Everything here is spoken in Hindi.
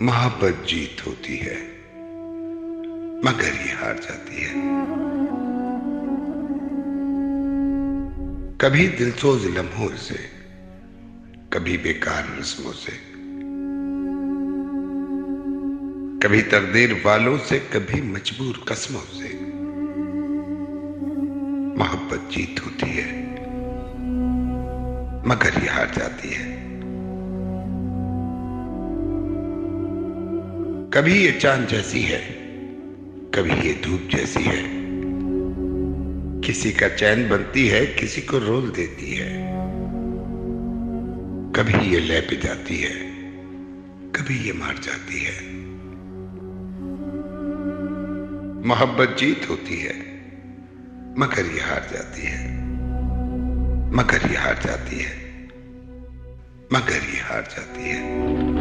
मोहब्बत जीत होती है मगर ये हार जाती है। कभी दिलसोज लम्हों से, कभी बेकार रस्मों से, कभी तकदीर वालों से, कभी मजबूर कस्मों से। मोहब्बत जीत होती है मगर ये हार जाती है। कभी ये चांद जैसी है, कभी ये धूप जैसी है। किसी का चैन बनती है, किसी को रोल देती है। कभी ये लय पे जाती है, कभी ये मार जाती है। मोहब्बत जीत होती है मगर ये हार जाती है, मगर ये हार जाती है, मगर ये हार जाती है।